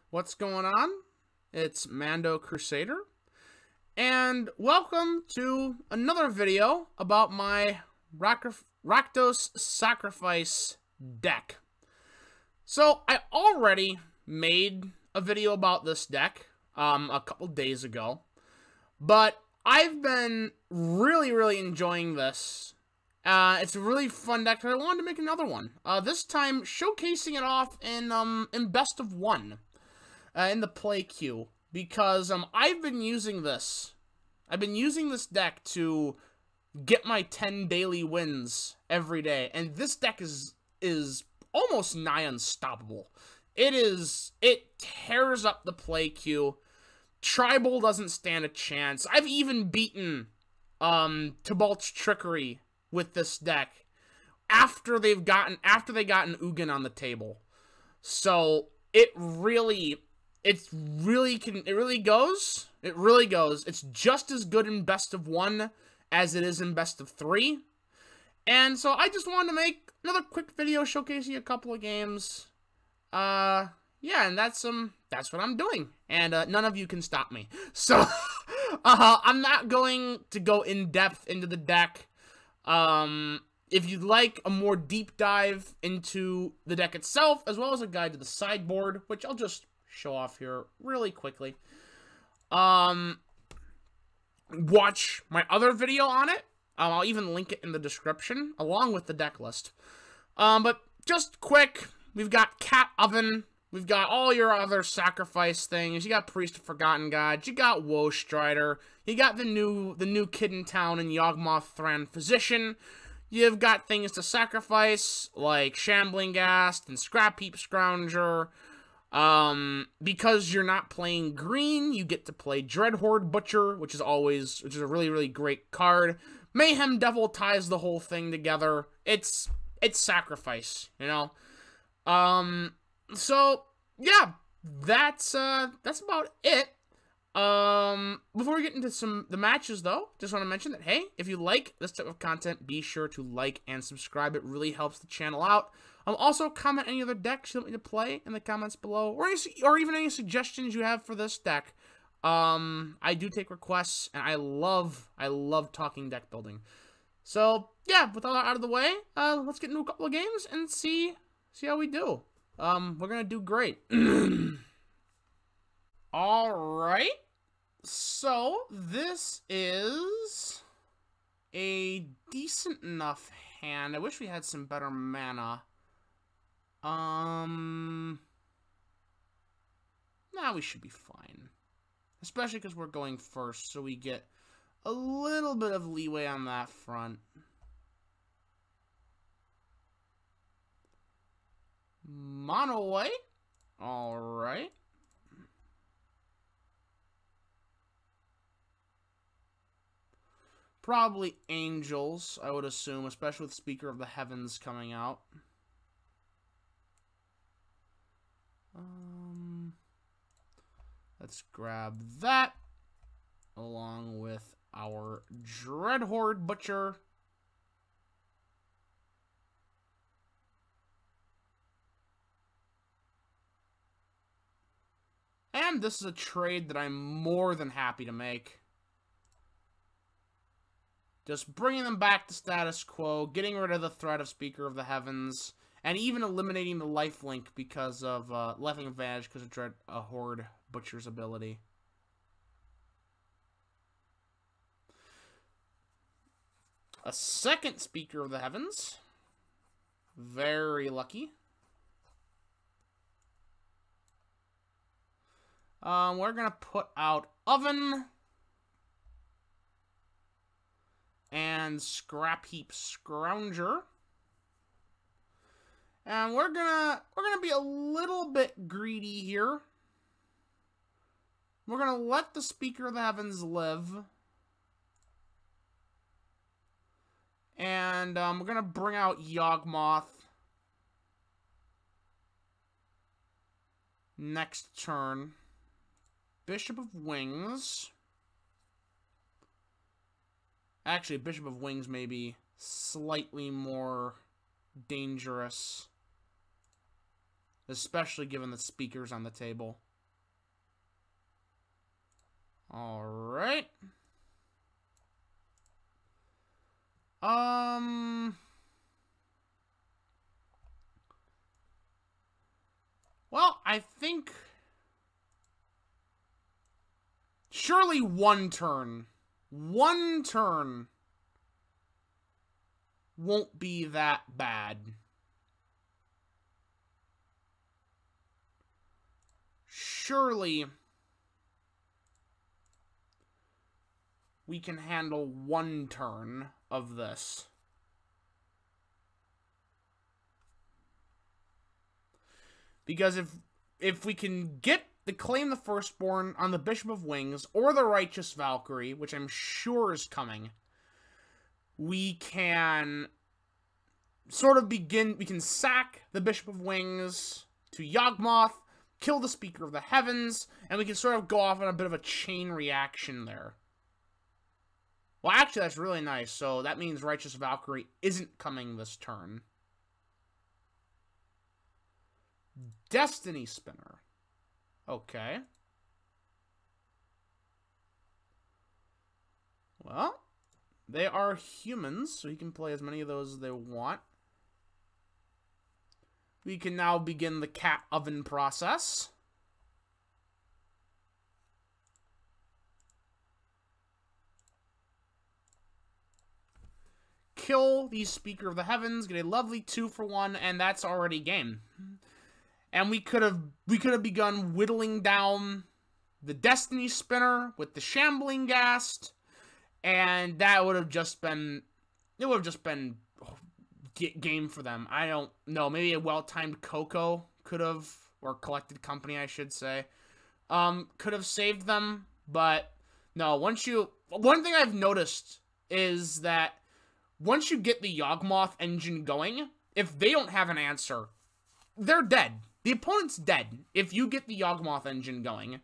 What's going on? It's Mando Crusader, and welcome to another video about my Rakdos Sacrifice deck. So, I already made a video about this deck a couple days ago, but I've been really enjoying this. It's a really fun deck, and I wanted to make another one. This time, showcasing it off in Best of 1. In the play queue, because I've been using this. I've been using this deck to get my 10 daily wins every day, and this deck is almost nigh unstoppable. It tears up the play queue. Tribal doesn't stand a chance. I've even beaten Tybalt's Trickery with this deck after they got an Ugin on the table. So it really goes. It's just as good in Best of 1 as it is in Best of 3. And so I just wanted to make another quick video showcasing a couple of games. Yeah, and that's what I'm doing. And none of you can stop me. So I'm not going to go in depth into the deck. If you'd like a more deep dive into the deck itself, as well as a guide to the sideboard, which I'll just show off here really quickly. Watch my other video on it. I'll even link it in the description, along with the deck list. But just quick, we've got Cat Oven. We've got all your other sacrifice things. You got Priest of Forgotten Gods. You got Woe Strider. You got the new Kid in Town and Yawgmoth Thran Physician. You've got things to sacrifice, like Shambling Ghast and Scrap Heap Scrounger. Because you're not playing green, you get to play Dreadhorde Butcher, which is a really great card. Mayhem Devil ties the whole thing together. It's sacrifice, you know. So yeah, that's about it. Before we get into the matches, though, just want to mention that, hey, if you like this type of content, be sure to like and subscribe. It really helps the channel out. Also, comment any other decks you want me to play in the comments below, or even any suggestions you have for this deck. I do take requests, and I love talking deck building. So, yeah, with all that out of the way, let's get into a couple of games and see how we do. We're gonna do great. Alright. So, this is a decent enough hand. I wish we had some better mana. Nah, we should be fine. Especially because we're going first, so we get a little bit of leeway on that front. Mono white. Alright. Probably Angels, I would assume, especially with Speaker of the Heavens coming out. Let's grab that, along with our Dreadhorde Butcher. And this is a trade that I'm more than happy to make. Just bringing them back to status quo, getting rid of the threat of Speaker of the Heavens, and even eliminating the lifelink because of lifelink advantage because of Dreadhorde Butcher's ability. A second Speaker of the Heavens. Very lucky. We're going to put out Oven and Scrap Heap Scrounger. And we're gonna be a little bit greedy here. We're gonna let the Speaker of the Heavens live. And we're gonna bring out Yawgmoth next turn. Bishop of Wings. Actually, Bishop of Wings may be slightly more dangerous, especially given the Speaker's on the table. Alright. Well, I think... surely one turn. One turn won't be that bad. Surely we can handle one turn of this. Because if we can get the Claim the Firstborn on the Bishop of Wings or the Righteous Valkyrie, which I'm sure is coming, we can sort of begin, we can sack the Bishop of Wings to Yawgmoth, kill the Speaker of the Heavens, and we can sort of go off on a bit of a chain reaction there. Well, actually, that's really nice. So that means Righteous Valkyrie isn't coming this turn. Destiny Spinner. Okay. Well, they are humans, so he can play as many of those as they want. We can now begin the cat oven process. Kill the Speaker of the Heavens, get a lovely 2-for-1, and that's already game. And we could have begun whittling down the Destiny Spinner with the Shambling Ghast, and that would have just been, it would have just been game for them. I don't know, maybe a well-timed Coco could have, or Collected Company, I should say, could have saved them, but no, one thing I've noticed is that once you get the Yawgmoth engine going, if they don't have an answer, they're dead. The opponent's dead if you get the Yawgmoth engine going.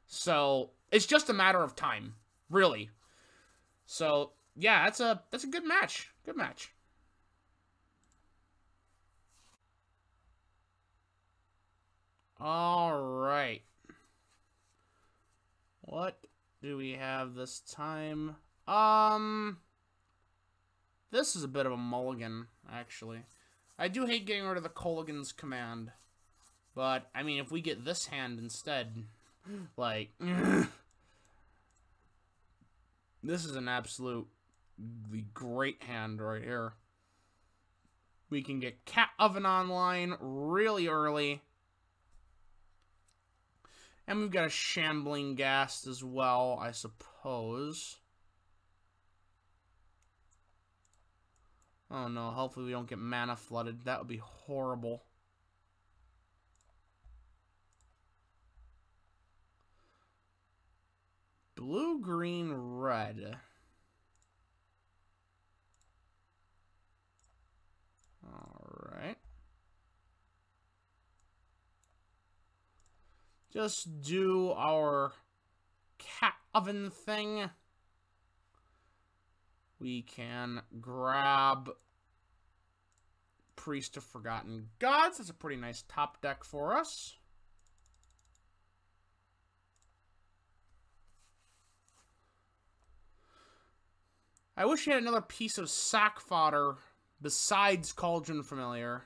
So, it's just a matter of time, really. So, yeah, that's a good match. Good match. Alright. What do we have this time? This is a bit of a mulligan, actually. I do hate getting rid of the Kolaghan's Command. But, I mean, if we get this hand instead, like, this is an absolutely great hand right here. We can get Cat Oven online really early. And we've got a Shambling Ghast as well, I suppose. Oh no, hopefully we don't get mana flooded. That would be horrible. Blue, green, red. Alright. Just do our cat oven thing. We can grab Priest of Forgotten Gods. That's a pretty nice top deck for us. I wish we had another piece of sack fodder besides Cauldron Familiar.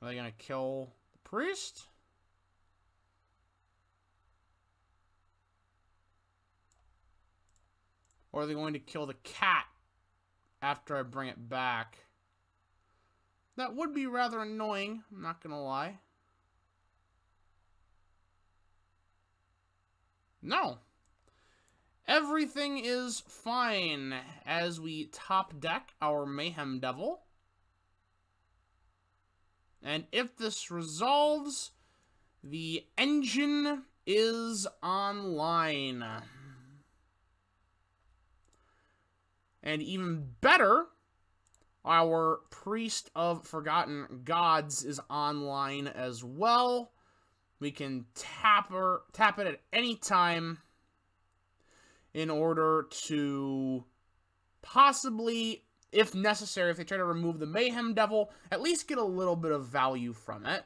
Are they going to kill the priest? Or are they going to kill the cat after I bring it back? That would be rather annoying, I'm not going to lie. No. Everything is fine as we top deck our Mayhem Devil. And if this resolves, the engine is online. And even better, our Priest of Forgotten Gods is online as well. We can tap it at any time. in order to possibly, if necessary, if they try to remove the Mayhem Devil, at least get a little bit of value from it.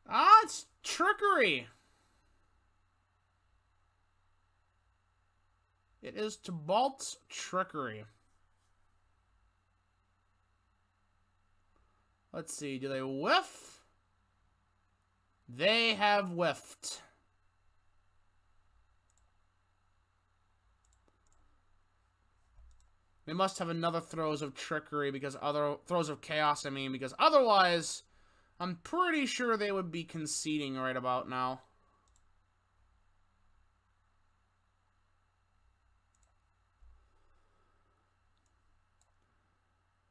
Ah, it's Trickery. It is Tibalt's Trickery. Let's see, do they whiff? They have whiffed. They must have another Throes of Trickery, because Throes of Chaos, I mean, because otherwise, I'm pretty sure they would be conceding right about now.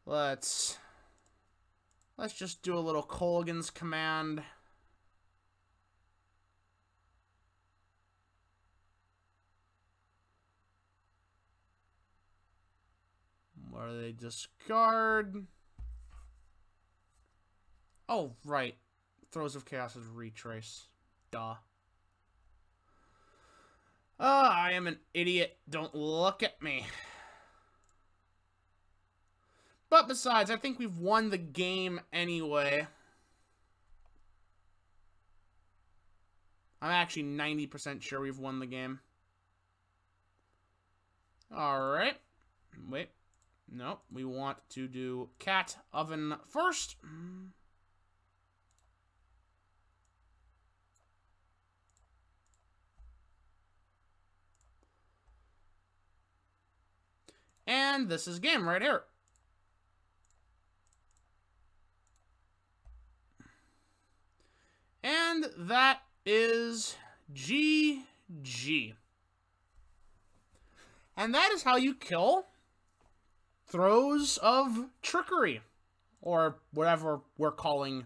Let's just do a little Colligan's Command. What do they discard? Oh, right. Throes of Chaos is Retrace. Duh. I am an idiot. Don't look at me. But besides, I think we've won the game anyway. I'm actually 90% sure we've won the game. Alright. Wait. Nope. We want to do Cat Oven first. And this is game right here. And that is GG. And that is how you kill Throes of Trickery, or whatever we're calling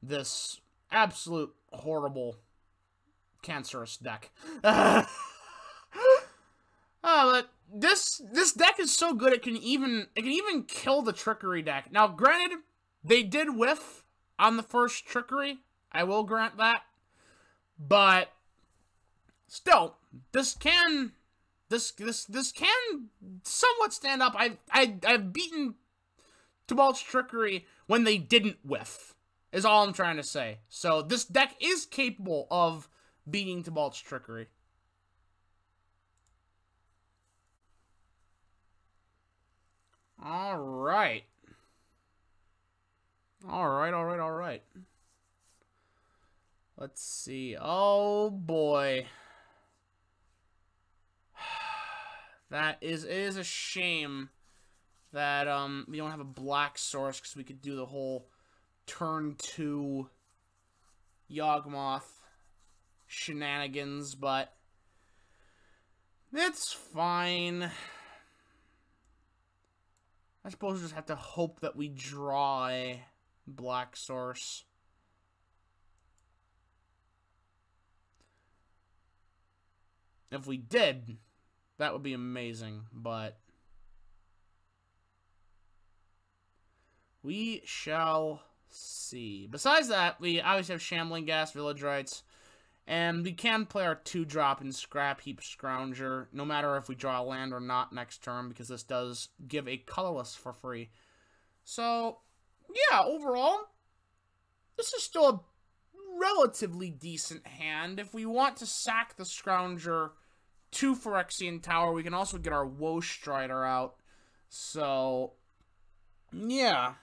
this absolute horrible cancerous deck. But this deck is so good it can even kill the Trickery deck. Now, granted, they did whiff on the first Trickery. I will grant that, but still, this can somewhat stand up. I've beaten Tibalt's Trickery when they didn't whiff, is all I'm trying to say. So this deck is capable of beating Tibalt's Trickery. All right. Let's see. Oh boy. It is a shame that we don't have a black source, because we could do the whole turn 2 Yawgmoth shenanigans, but it's fine. I suppose we just have to hope that we draw a black source. If we did, that would be amazing, but we shall see. Besides that, we obviously have Shambling Gas, Village Rites, and we can play our 2-drop in Scrap Heap Scrounger, no matter if we draw a land or not next turn, because this does give a colorless for free. So, yeah, overall, this is still a relatively decent hand. If we want to sack the Scrounger to Phyrexian Tower, we can also get our Woe Strider out. So, yeah,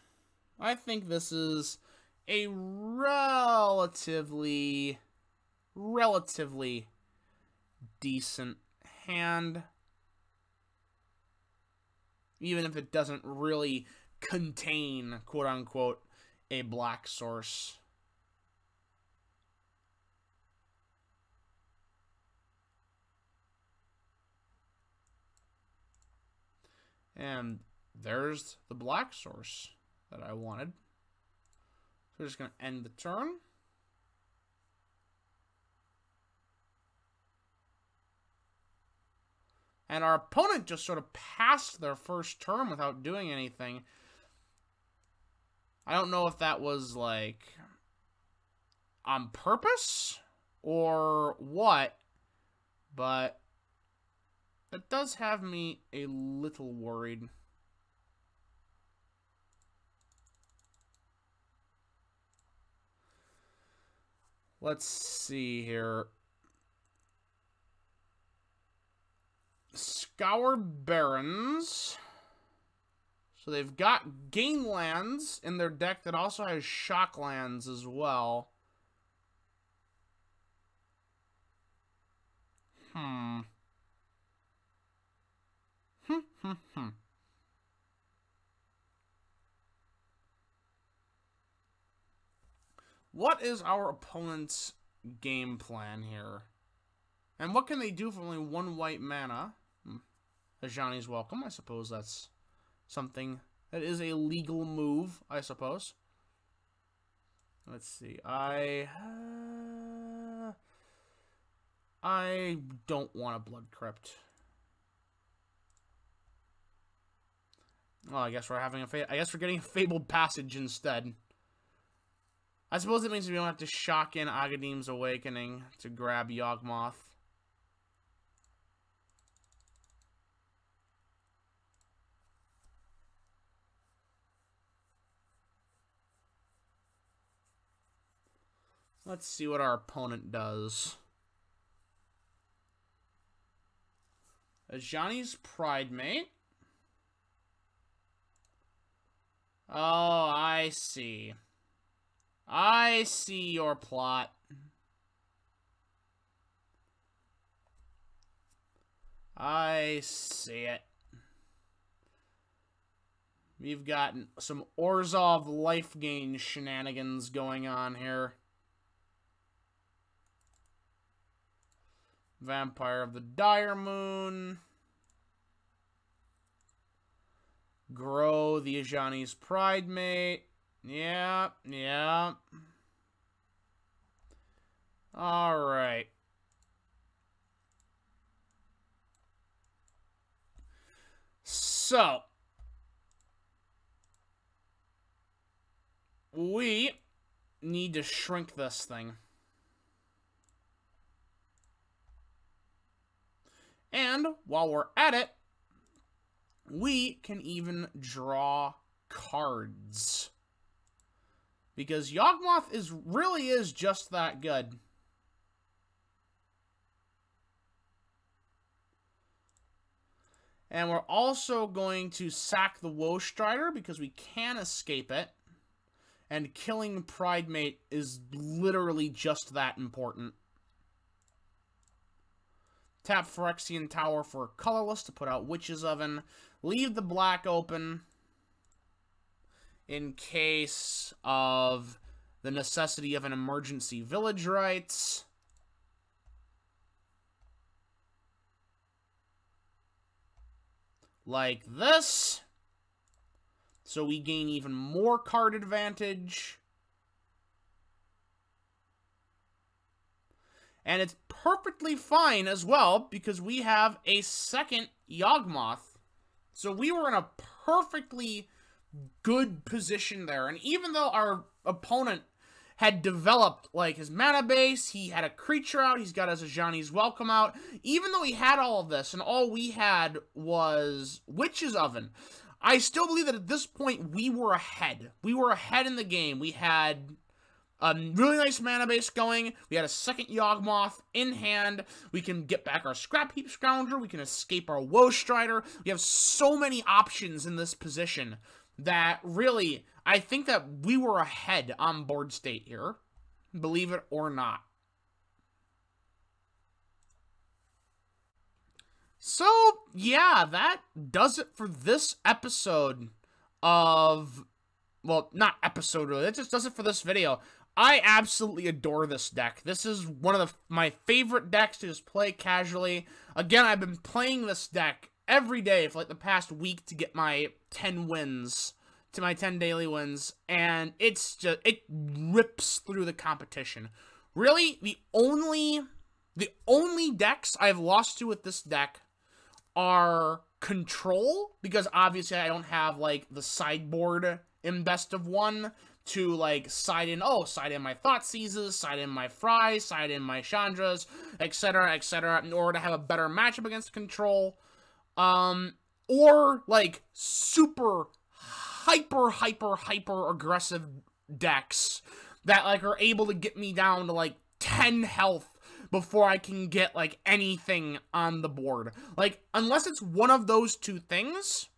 I think this is a relatively decent hand, even if it doesn't really contain, quote-unquote, a black source. And there's the black source that I wanted. So we're just going to end the turn. And our opponent just sort of passed their first turn without doing anything. I don't know if that was, like, on purpose or what, but it does have me a little worried. Let's see here. Scour Barrens. So they've got gain lands in their deck that also has shock lands as well. What is our opponent's game plan here? And what can they do for only 1 white mana? Ajani's Welcome. I suppose that's something that is a legal move, I suppose. Let's see. I don't want a Blood Crypt. Well, I guess we're having I guess we're getting a Fabled Passage instead. I suppose it means we don't have to shock in Agadim's Awakening to grab Yawgmoth. Let's see what our opponent does. Ajani's Pridemate. Oh, I see. I see your plot. I see it. We've got some Orzhov life gain shenanigans going on here. Vampire of the Dire Moon. Grow the Ajani's Pridemate. Yeah, yeah. Alright. So, we need to shrink this thing. And while we're at it, we can even draw cards. Because Yawgmoth really is just that good. And we're also going to sack the Woe Strider because we can escape it. And killing Pridemate is literally just that important. Tap Phyrexian Tower for colorless to put out Witch's Oven. Leave the black open in case of the necessity of an emergency village rites. Like this. So we gain even more card advantage. And it's perfectly fine as well, because we have a second Yawgmoth. So we were in a perfectly good position there. And even though our opponent had developed, like, his mana base, he had a creature out, he's got his Ajani's Welcome out, even though he had all of this, and all we had was Witch's Oven, I still believe that at this point, we were ahead. We were ahead in the game. We had a really nice mana base going. We had a second Yawgmoth in hand. We can get back our Scrap Heap Scoundrel. We can escape our Woe Strider. We have so many options in this position that really, I think that we were ahead on board state here. Believe it or not. So, yeah, that does it for this episode of, well, not episode really, that just does it for this video. I absolutely adore this deck. This is one of my favorite decks to just play casually. Again, I've been playing this deck every day for like the past week to get my 10 wins, to my 10 daily wins, and it's just, it rips through the competition. Really, the only decks I've lost to with this deck are Control, because obviously I don't have, like, the sideboard in Best of 1 to, like, side in my Thoughtseizes, side in my Fry, side in my Chandras, etc., in order to have a better matchup against control. Or, like, super hyper aggressive decks that, like, are able to get me down to, like, 10 health before I can get, like, anything on the board. Like, unless it's one of those two things,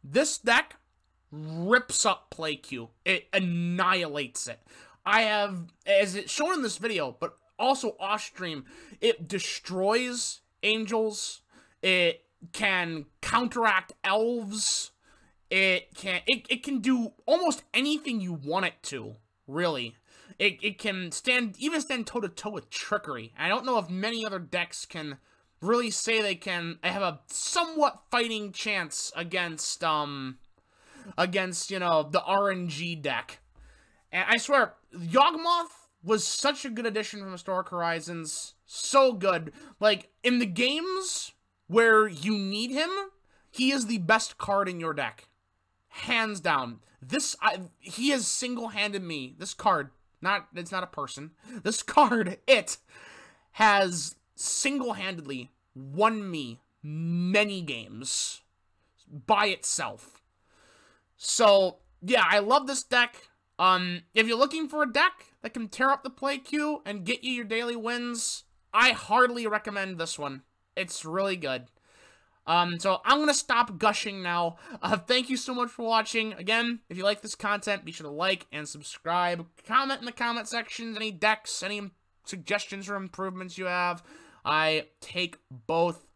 this deck rips up play queue. It annihilates it. I have, as it's shown in this video, but also off stream, it destroys angels. It can counteract elves. It can do almost anything you want it to, really. It can even stand toe-to-toe with trickery. I don't know if many other decks can really say they have a somewhat fighting chance against, you know, the RNG deck. And I swear, Yawgmoth was such a good addition from Historic Horizons. So good. Like, in the games where you need him, he is the best card in your deck. Hands down. He has single-handed me. This card, it's not a person. This card, it has single-handedly won me many games by itself. So, yeah, I love this deck. If you're looking for a deck that can tear up the play queue and get you your daily wins, I heartily recommend this one. It's really good. So I'm gonna stop gushing now. Thank you so much for watching. Again, if you like this content, be sure to like and subscribe. Comment in the comment sections any decks, any suggestions or improvements you have. I take both.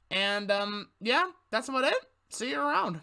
And, yeah, that's about it. See you around.